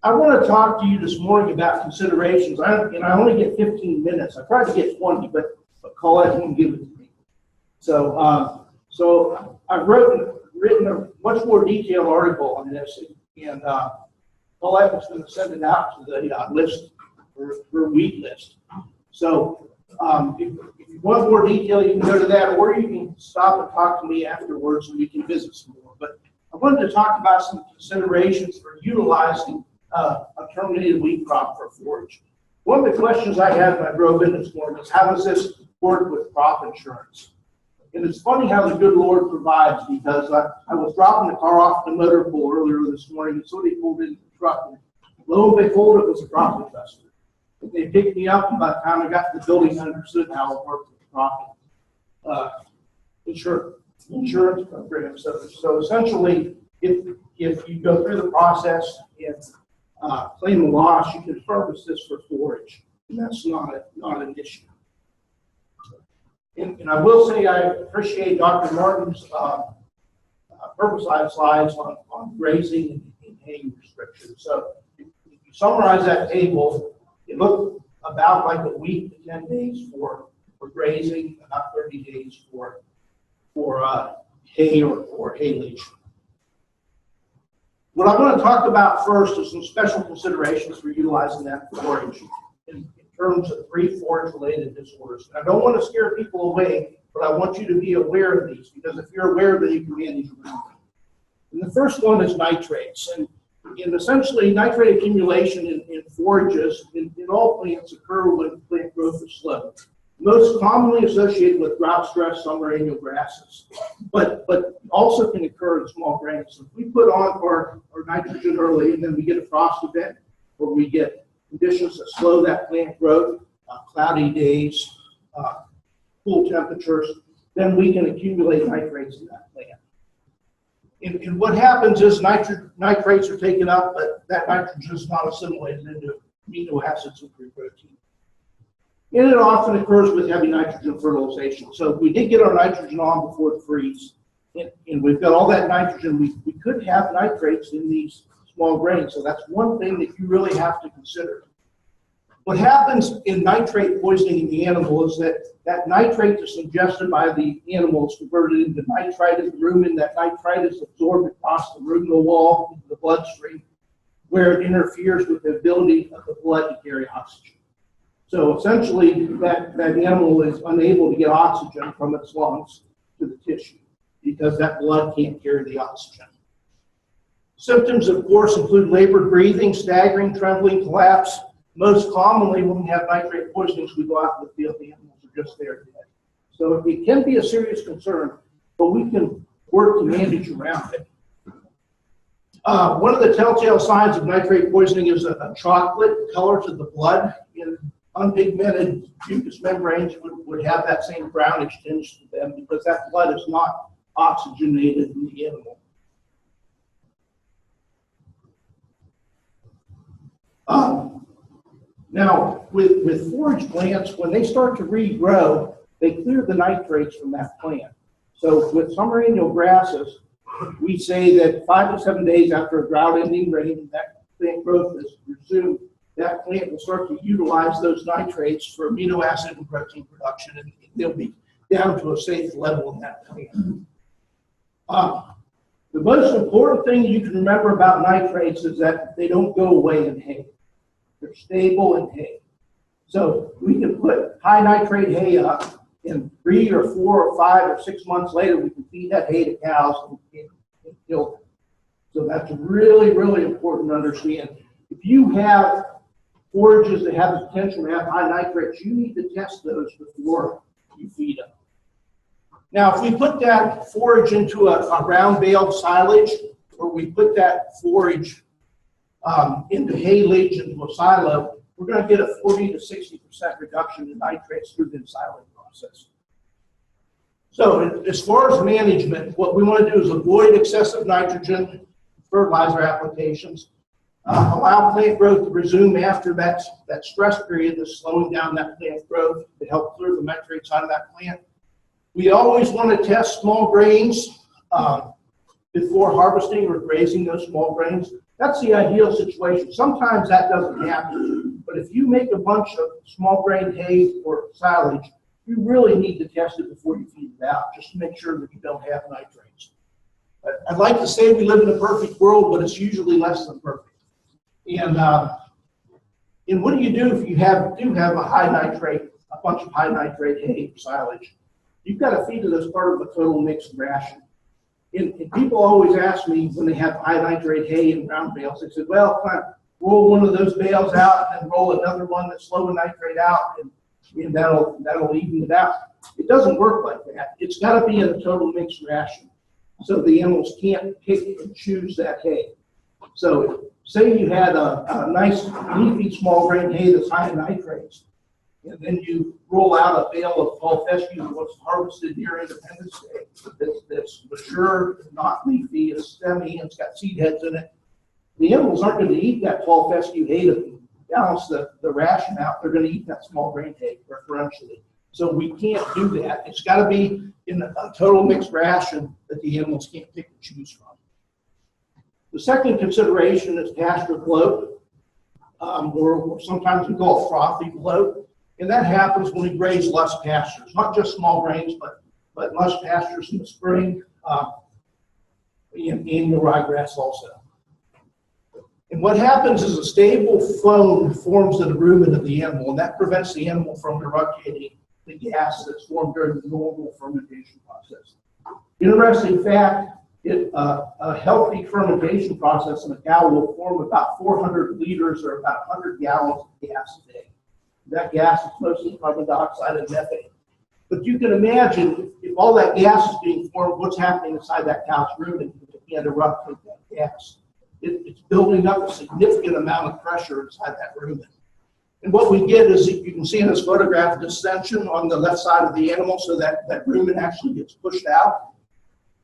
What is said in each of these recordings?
I want to talk to you this morning about considerations. I only get 15 minutes. I tried to get 20, but Colette won't give it to me. So, I've written a much more detailed article on this, and Colette was going to send it out to the list for week list. So, if you want more detail, you can go to that, or you can stop and talk to me afterwards, and we can visit some more. But I wanted to talk about some considerations for utilizing a terminated wheat crop for forage. One of the questions I had when I drove in this morning is, how does this work with crop insurance? And it's funny how the good Lord provides, because I was dropping the car off the motor pool earlier this morning, and somebody pulled into the truck, and lo and behold, it was a crop adjuster. They picked me up, and by the time I got to the building, I understood how it worked with the crop insurance program. So essentially, if you go through the process and claim a loss, you can harvest this for forage, and that's not an issue. And I will say I appreciate Dr. Martin's herbicide slides on grazing and hay restrictions. So if you summarize that table, it looked about like a week to 10 days for grazing, about 30 days for hay or haylage. What I'm going to talk about first is some special considerations for utilizing that forage in terms of 3 forage-related disorders. And I don't want to scare people away, but I want you to be aware of these, because if you're aware of them, you can manage around them. And the first one is nitrates. And essentially, nitrate accumulation in forages in all plants occur when plant growth is slow. Most commonly associated with drought-stressed summer annual grasses, but also can occur in small grains. So if we put on our nitrogen early, and then we get a frost event, or we get conditions that slow that plant growth, cloudy days, cool temperatures, then we can accumulate nitrates in that plant. And what happens is nitrates are taken up, but that nitrogen is not assimilated into amino acids and free protein. And it often occurs with heavy nitrogen fertilization. So if we did get our nitrogen on before the freeze, and we've got all that nitrogen, we could have nitrates in these small grains. So that's one thing that you really have to consider. What happens in nitrate poisoning in the animal is that nitrate is ingested by the animal, is converted into nitrite in the rumen. That nitrite is absorbed across the ruminal wall into the bloodstream, where it interferes with the ability of the blood to carry oxygen. So essentially, that animal is unable to get oxygen from its lungs to the tissue, because that blood can't carry the oxygen. Symptoms, of course, include labored breathing, staggering, trembling, collapse. Most commonly, when we have nitrate poisonings, we go out in the field, the animals are just there dead. So it can be a serious concern, but we can work to manage around it. One of the telltale signs of nitrate poisoning is a chocolate color to the blood. In unpigmented mucous membranes would have that same brownish tinge to them, because that blood is not oxygenated in the animal. Now, with forage plants, when they start to regrow, they clear the nitrates from that plant. So with summer annual grasses, we say that 5 to 7 days after a drought-ending rain, that plant growth is resumed. That plant will start to utilize those nitrates for amino acid and protein production, and they'll be down to a safe level in that plant. The most important thing you can remember about nitrates is that they don't go away in hay. They're stable in hay. So we can put high nitrate hay up, and 3 or 4 or 5 or 6 months later, we can feed that hay to cows and kill them. So that's really, really important to understand. If you have forages that have the potential to have high nitrates, you need to test those before you feed them. Now, if we put that forage into a round baled silage, or we put that forage into haylage, into a silo, we're going to get a 40 to 60% reduction in nitrates through the siling process. So as far as management, what we want to do is avoid excessive nitrogen fertilizer applications, allow plant growth to resume after that stress period that's slowing down that plant growth to help clear the nitrates out of that plant. We always want to test small grains before harvesting or grazing those small grains. That's the ideal situation. Sometimes that doesn't happen, but if you make a bunch of small grain hay or silage, you really need to test it before you feed it out, just to make sure that you don't have nitrates. I'd like to say we live in a perfect world, but it's usually less than perfect. And what do you do if you do have a bunch of high nitrate hay or silage? You've got to feed it as part of a total mixed ration. And people always ask me when they have high nitrate hay in round bales, they said, well, can I roll one of those bales out and then roll another one that's low in nitrate out, and that'll even it out. It doesn't work like that. It's got to be in a total mixed ration, so the animals can't pick and choose that hay. So say you had a nice leafy small grain hay that's high in nitrates, and then you roll out a bale of fall fescue that was harvested near Independence Day that's mature, not leafy, it's stemmy, and it's got seed heads in it. The animals aren't going to eat that fall fescue hay to balance the ration out. They're going to eat that small grain hay preferentially. So we can't do that. It's got to be in a total mixed ration that the animals can't pick and choose from. The second consideration is pasture bloat, or sometimes we call it frothy bloat. And that happens when we graze lush pastures, not just small grains, but lush pastures in the spring, and the ryegrass also. And what happens is a stable foam forms in the rumen of the animal, and that prevents the animal from eructating the gas that's formed during the normal fermentation process. Interesting fact, a healthy fermentation process in a cow will form about 400 liters or about 100 gallons of gas a day. That gas is mostly carbon dioxide and methane. But you can imagine if all that gas is being formed, what's happening inside that cow's rumen if it can't erupt that gas. It's building up a significant amount of pressure inside that rumen. And what we get is, you can see in this photograph, distension on the left side of the animal, so that rumen actually gets pushed out.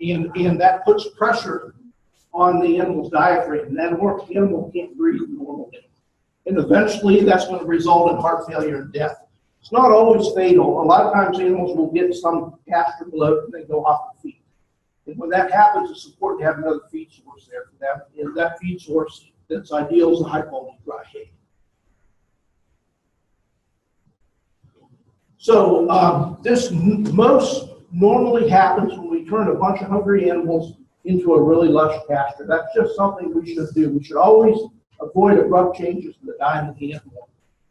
And that puts pressure on the animal's diaphragm. And that animal can't breathe normally. And eventually that's going to result in heart failure and death. It's not always fatal. A lot of times animals will get some pasture bloat and they go off the feed. And when that happens, it's important to have another feed source there for them. And that feed source that's ideal is a high quality dry hay. So this most normally happens when we turn a bunch of hungry animals into a really lush pasture. That's just something we should do. We should always avoid abrupt changes in the diet of the animal.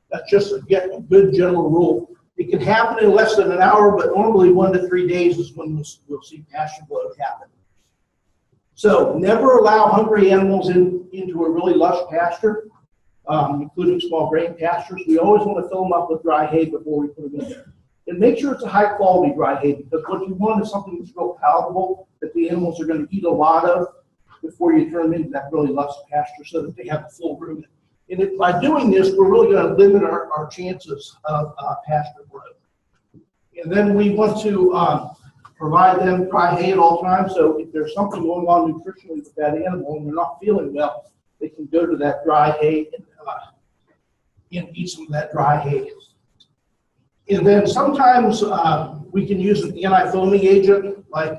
That's just a good general rule. It can happen in less than an hour, but normally 1 to 3 days is when we'll see pasture bloat happen. So never allow hungry animals into a really lush pasture, including small grain pastures. We always want to fill them up with dry hay before we put them in there. And make sure it's a high quality dry hay, because what you want is something that's real palatable that the animals are going to eat a lot of before you turn them into that really lush pasture so that they have a full rumen. And by doing this, we're really going to limit our chances of pasture bloat. And then we want to provide them dry hay at all times. So if there's something going on nutritionally with that animal and they're not feeling well, they can go to that dry hay and eat some of that dry hay. And then sometimes we can use an anti-foaming agent like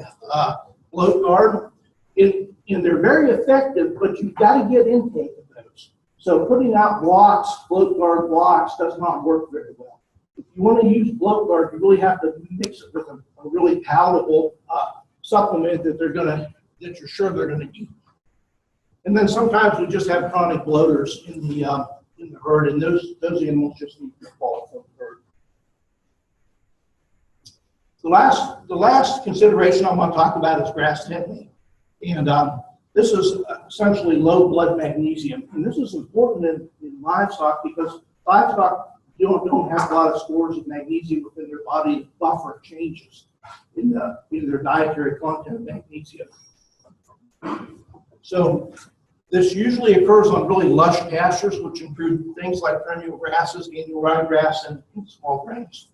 bloat guard. And they're very effective, but you've got to get intake of those. So putting out blocks, bloat guard blocks, does not work very well. If you want to use bloat guard, you really have to mix it with a really palatable supplement that you're sure they're going to eat. And then sometimes we just have chronic bloaters in the herd, and those animals just need to fall from the herd. The last consideration I want to talk about is grass tetany. And this is essentially low blood magnesium. And this is important in livestock because livestock don't have a lot of stores of magnesium within their body to buffer changes in their dietary content of magnesium. So this usually occurs on really lush pastures, which include things like perennial grasses, annual ryegrass, and small grains.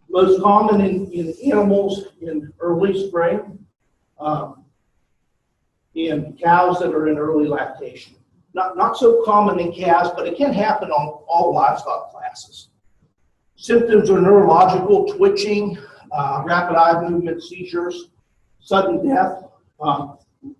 Most common in animals in early spring, in cows that are in early lactation. Not so common in calves, but it can happen on all livestock classes. Symptoms are neurological, twitching, rapid eye movement, seizures, sudden death.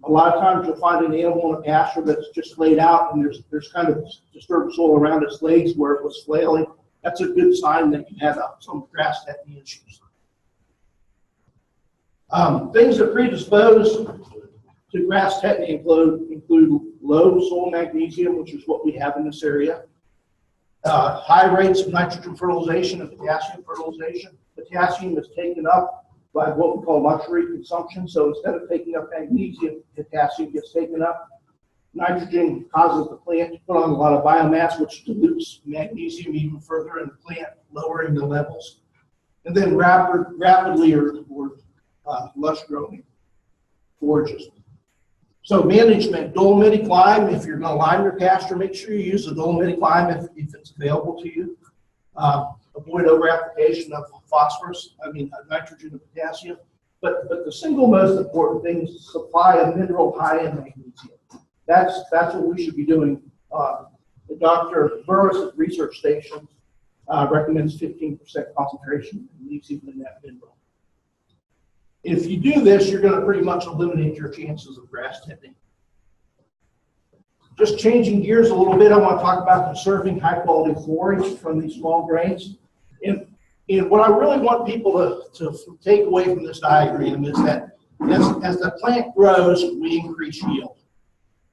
A lot of times you'll find an animal in a pasture that's just laid out and there's kind of disturbed soil around its legs where it was flailing. That's a good sign that you have some grass tetany issues. Things that predispose to grass tetany include low soil magnesium, which is what we have in this area, high rates of nitrogen fertilization and potassium fertilization. Potassium is taken up by what we call luxury consumption. So instead of taking up magnesium, potassium gets taken up. Nitrogen causes the plant to put on a lot of biomass, which dilutes magnesium even further in the plant, lowering the levels. And then rapidly or lush growing forages. So management, dolomitic lime. If you're going to lime your pasture, make sure you use the dolomitic lime if it's available to you. Avoid over-application of phosphorus, nitrogen and potassium. But the single most important thing is to supply a mineral high in magnesium. That's what we should be doing. Dr. Burris at Research Station recommends 15% concentration of magnesium in that mineral. If you do this, you're going to pretty much eliminate your chances of grass tetany. Just changing gears a little bit, I want to talk about conserving high-quality forage from these small grains. And what I really want people to take away from this diagram is that as the plant grows, we increase yield,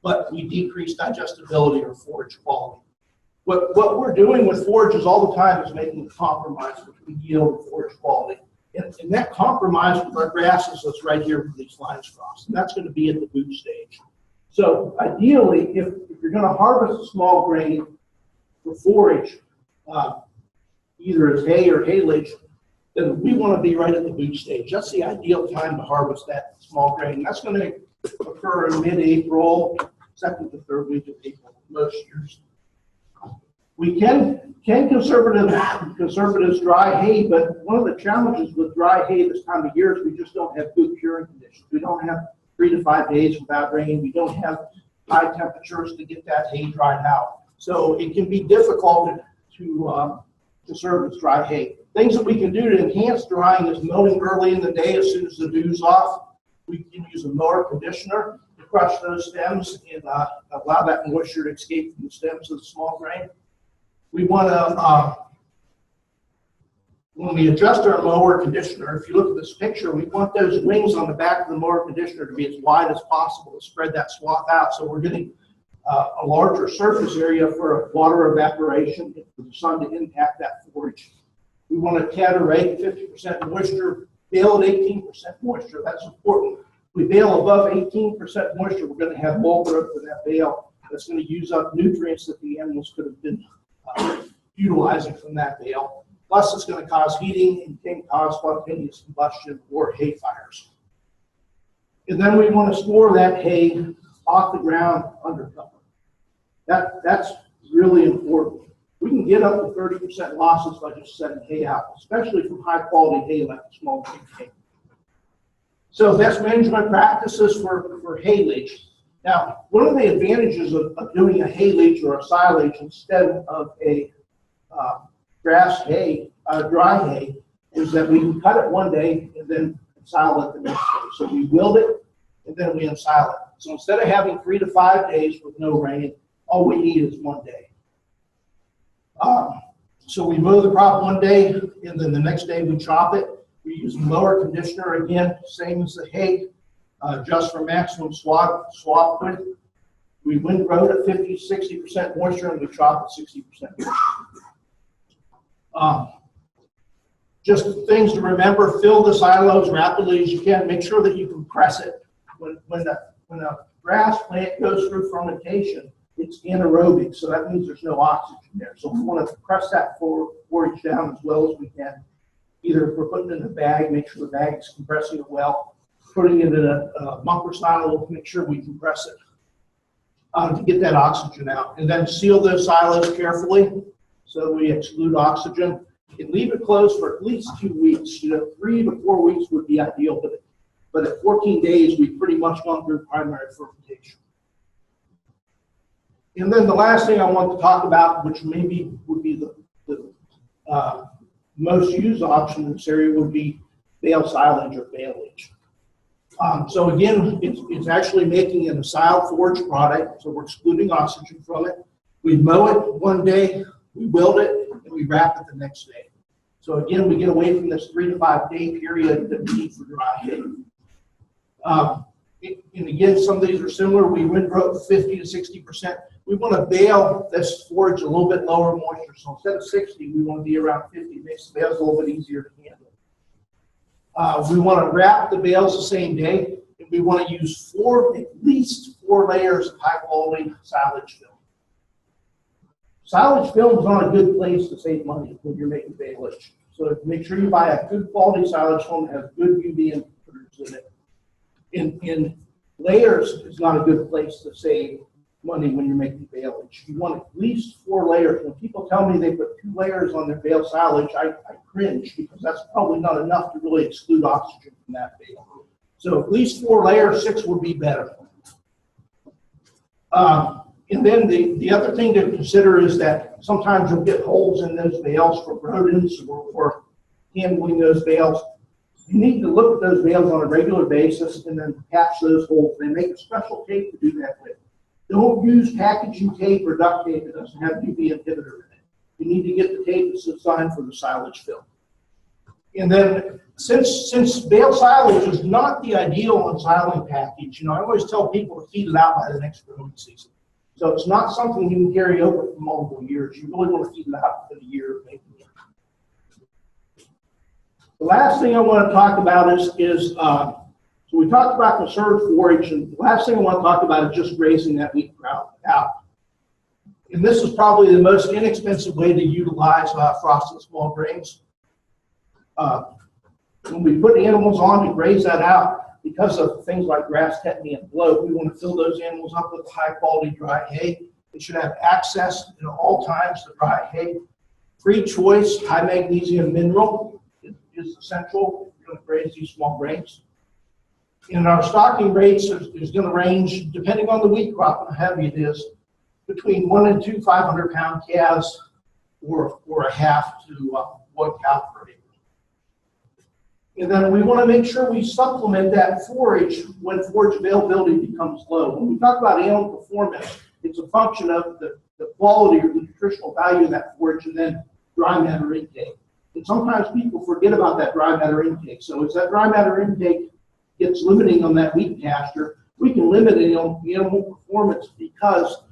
but we decrease digestibility or forage quality. What we're doing with forages all the time is making a compromise between yield and forage quality. And that compromise with our grasses is right here with these lines crossed. And that's going to be at the boot stage. So ideally, if you're going to harvest a small grain for forage, either as hay or haylage, then we want to be right at the boot stage. That's the ideal time to harvest that small grain. That's going to occur in mid-April, second to third week of April, most years. We can conservatives dry hay, but one of the challenges with dry hay this time of year is we just don't have good curing conditions. We don't have 3 to 5 days without rain. We don't have high temperatures to get that hay dried out. So it can be difficult to conserve as dry hay. Things that we can do to enhance drying is mowing early in the day as soon as the dew's off. We can use a mower conditioner to crush those stems and allow that moisture to escape from the stems of the small grain. We want to, when we adjust our mower conditioner, if you look at this picture, we want those wings on the back of the mower conditioner to be as wide as possible to spread that swath out. So we're getting a larger surface area for water evaporation for the sun to impact that forage. We want to caterate 50% moisture, bale at 18% moisture. That's important. If we bale above 18% moisture, we're going to have mold growth in that bale. That's going to use up nutrients that the animals could have been utilizing from that bale. Plus, it's going to cause heating and can cause spontaneous combustion or hay fires. And then we want to store that hay off the ground under cover. That's really important. We can get up to 30% losses by just setting hay out, especially from high quality hay like small grain hay. So that's management practices for haylage. Now, one of the advantages of doing a haylage or a silage instead of a grass hay, dry hay, is that we can cut it one day and then ensile it the next day. So we wilt it and then we ensile it. So instead of having 3 to 5 days with no rain, all we need is 1 day. So we mow the crop one day and then the next day we chop it. We use a mower conditioner again, same as the hay. Just for maximum swath width. We windrow at 50-60% moisture and we chop at 60% moisture. Just things to remember, fill the silos rapidly as you can. Make sure that you compress it. When a grass plant goes through fermentation, it's anaerobic, so that means there's no oxygen there. So we want to compress that forage down as well as we can. Either if we're putting it in a bag, make sure the bag is compressing it well. Putting it in a bunker silo, make sure we compress it to get that oxygen out. And then seal those silos carefully so we exclude oxygen. And leave it closed for at least 2 weeks. 3 to 4 weeks would be ideal, but at 14 days, we've pretty much gone through primary fermentation. And then the last thing I want to talk about, which maybe would be the most used option in this area, would be bale silage or baleage. So again, it's actually making an acyl forage product, so we're excluding oxygen from it. We mow it one day, we wilt it, and we wrap it the next day. So again, we get away from this 3 to 5 day period that we need for dry hay. And again, some of these are similar. We windrow 50 to 60%. We want to bale this forage a little bit lower moisture. So instead of 60, we want to be around 50. It makes the bales a little bit easier to handle. We want to wrap the bales the same day, and we want to use at least 4 layers of high-quality silage film. Silage film is not a good place to save money when you're making baleage. So make sure you buy a good quality silage film that has good UV inhibitors in it. In layers is not a good place to save money when you're making baleage. You want at least 4 layers. When people tell me they put 2 layers on their bale silage, I cringe, because that's probably not enough to really exclude oxygen from that bale. So at least 4 layers, 6 would be better. And then the other thing to consider is that sometimes you'll get holes in those bales for rodents or handling those bales. You need to look at those bales on a regular basis and then patch those holes. They make a special tape to do that with. Don't use packaging tape or duct tape that doesn't have UV inhibitor in it. You need to get the tape that's designed for the silage film. And then since bale silage is not the ideal ensiling package, I always tell people to feed it out by the next growing season. So it's not something you can carry over for multiple years. You really want to feed it out for the year of making it. The last thing I want to talk about is so we talked about conserved forage, and the last thing I want to talk about is just grazing that wheat crop out. And this is probably the most inexpensive way to utilize frosted small grains. When we put animals on to graze that out, because of things like grass, tetany, and bloat, we want to fill those animals up with high quality dry hay. They should have access at all times to dry hay. Free choice, high magnesium mineral is essential if you're going to graze these small grains. And our stocking rates is going to range, depending on the wheat crop and how heavy it is, between 1 and 2 500-pound calves or a half to 1 cow per acre. And then we want to make sure we supplement that forage when forage availability becomes low. When we talk about animal performance, it's a function of the quality or the nutritional value of that forage and then dry matter intake. And sometimes people forget about that dry matter intake. So as that dry matter intake gets limiting on that wheat pasture, we can limit animal performance because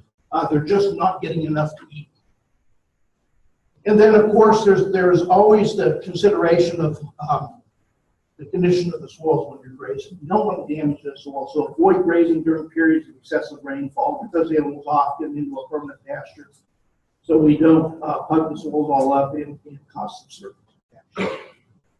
they're just not getting enough to eat. And then, of course, there's always the consideration of the condition of the soils when you're grazing. You don't want to damage the soil, so avoid grazing during periods of excessive rainfall, because those animals often into a permanent pasture. So we don't pump the soils all up and cause some surface.